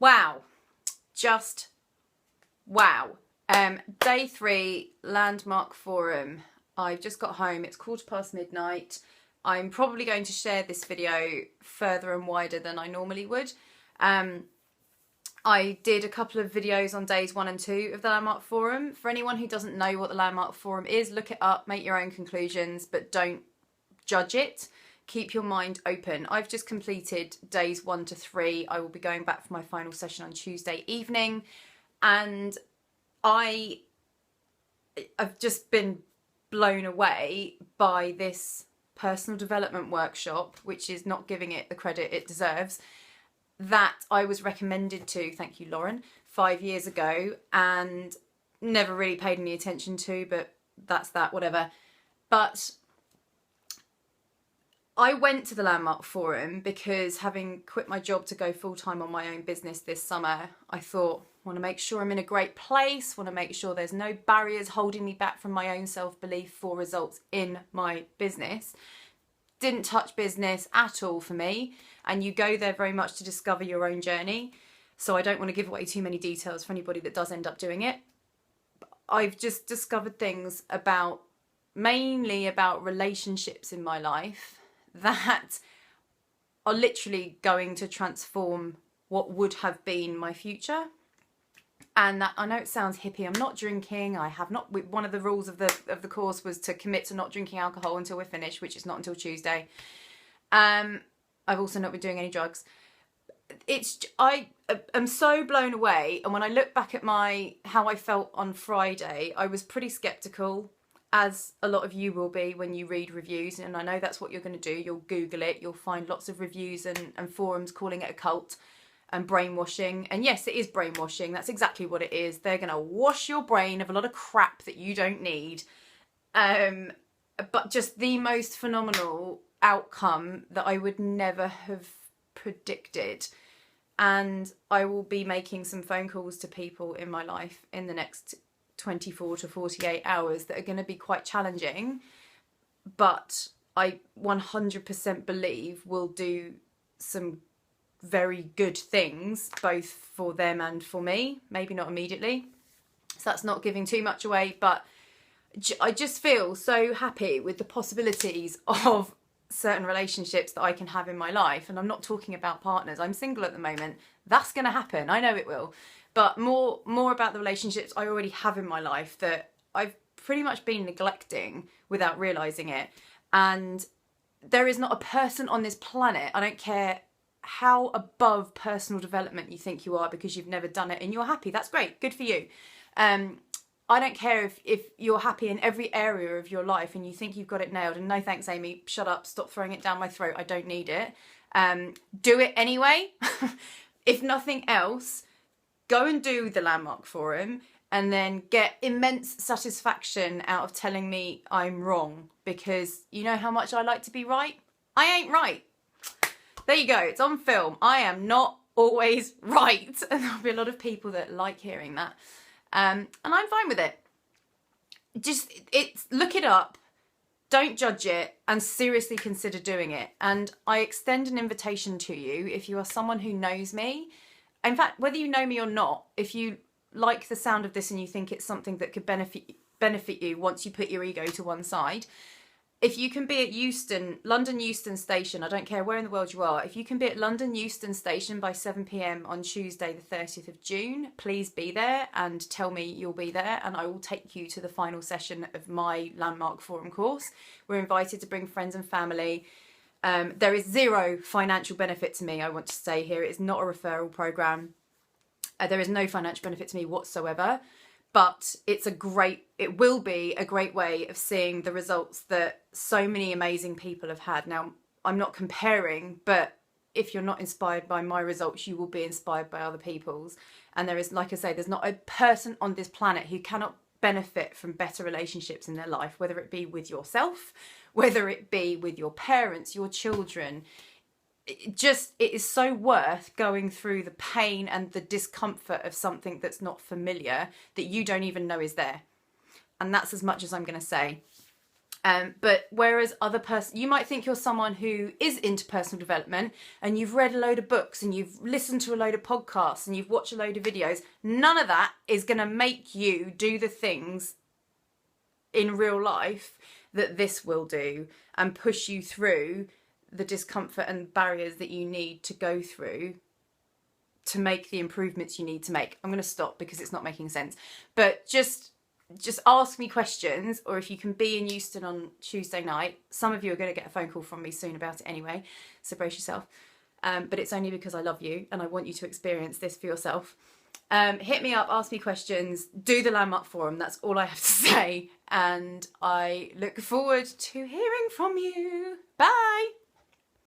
Wow. Just wow. Day 3, Landmark Forum. I've just got home. It's midnight. I'm probably going to share this video further and wider than I normally would. I did a couple of videos on days 1 and 2 of the Landmark Forum. For anyone who doesn't know what the Landmark Forum is, look it up, make your own conclusions, but don't judge it. Keep your mind open. I've just completed days 1 to 3. I will be going back for my final session on Tuesday evening. And I've just been blown away by this personal development workshop, which is not giving it the credit it deserves, that I was recommended to, thank you Lauren, 5 years ago and never really paid any attention to, but that's that, whatever. But I went to the Landmark Forum because, having quit my job to go full-time on my own business this summer, I thought, I want to make sure I'm in a great place, want to make sure there's no barriers holding me back from my own self-belief for results in my business. Didn't touch business at all for me, and you go there very much to discover your own journey, so I don't want to give away too many details for anybody that does end up doing it. I've just discovered things mainly about relationships in my life that are literally going to transform what would have been my future. And that, I know it sounds hippie, I'm not drinking, I have not, one of the rules of the course was to commit to not drinking alcohol until we're finished, which is not until Tuesday. I've also not been doing any drugs. I am so blown away, and when I look back at how I felt on Friday, I was pretty sceptical, as a lot of you will be when you read reviews, and I know that's what you're going to do. You'll Google it, you'll find lots of reviews and forums calling it a cult and brainwashing. And yes, it is brainwashing. That's exactly what it is. They're going to wash your brain of a lot of crap that you don't need. But just the most phenomenal outcome that I would never have predicted. And I will be making some phone calls to people in my life in the next 24 to 48 hours that are going to be quite challenging, but I 100% believe will do some very good things, both for them and for me. Maybe not immediately, so that's not giving too much away, but I just feel so happy with the possibilities of certain relationships that I can have in my life. And I'm not talking about partners. I'm single at the moment. That's going to happen. I know it will. But more about the relationships I already have in my life that I've pretty much been neglecting without realising it. And there is not a person on this planet, I don't care how above personal development you think you are because you've never done it and you're happy, that's great, good for you. I don't care if you're happy in every area of your life and you think you've got it nailed, and no thanks Amy, shut up, stop throwing it down my throat, I don't need it. Do it anyway. If nothing else, go and do the Landmark Forum and then get immense satisfaction out of telling me I'm wrong, because you know how much I like to be right? I ain't right. There you go, it's on film. I am not always right. And there'll be a lot of people that like hearing that. And I'm fine with it. Just, look it up, don't judge it, and seriously consider doing it. And I extend an invitation to you, if you are someone who knows me. In fact, whether you know me or not, if you like the sound of this and you think it's something that could benefit you once you put your ego to one side, if you can be at London Euston Station, I don't care where in the world you are, if you can be at London Euston Station by 7 p.m. on Tuesday the 30th of June, please be there and tell me you'll be there, and I will take you to the final session of my Landmark Forum course. We're invited to bring friends and family. There is zero financial benefit to me, I want to say here. It is not a referral program. There is no financial benefit to me whatsoever, but it will be a great way of seeing the results that so many amazing people have had. Now, I'm not comparing, but if you're not inspired by my results, you will be inspired by other people's. And there is, like I say, there's not a person on this planet who cannot benefit from better relationships in their life, whether it be with yourself, whether it be with your parents, your children. It is so worth going through the pain and the discomfort of something that's not familiar, that you don't even know is there. And that's as much as I'm going to say. But whereas you might think you're someone who is into personal development and you've read a load of books and you've listened to a load of podcasts and you've watched a load of videos, none of that is going to make you do the things in real life that this will do and push you through the discomfort and barriers that you need to go through to make the improvements you need to make. I'm going to stop because it's not making sense. But just ask me questions, or if you can be in Euston on Tuesday night, some of you are going to get a phone call from me soon about it anyway, so brace yourself. But it's only because I love you and I want you to experience this for yourself. Hit me up, ask me questions, do the Landmark Forum, that's all I have to say, and I look forward to hearing from you. Bye!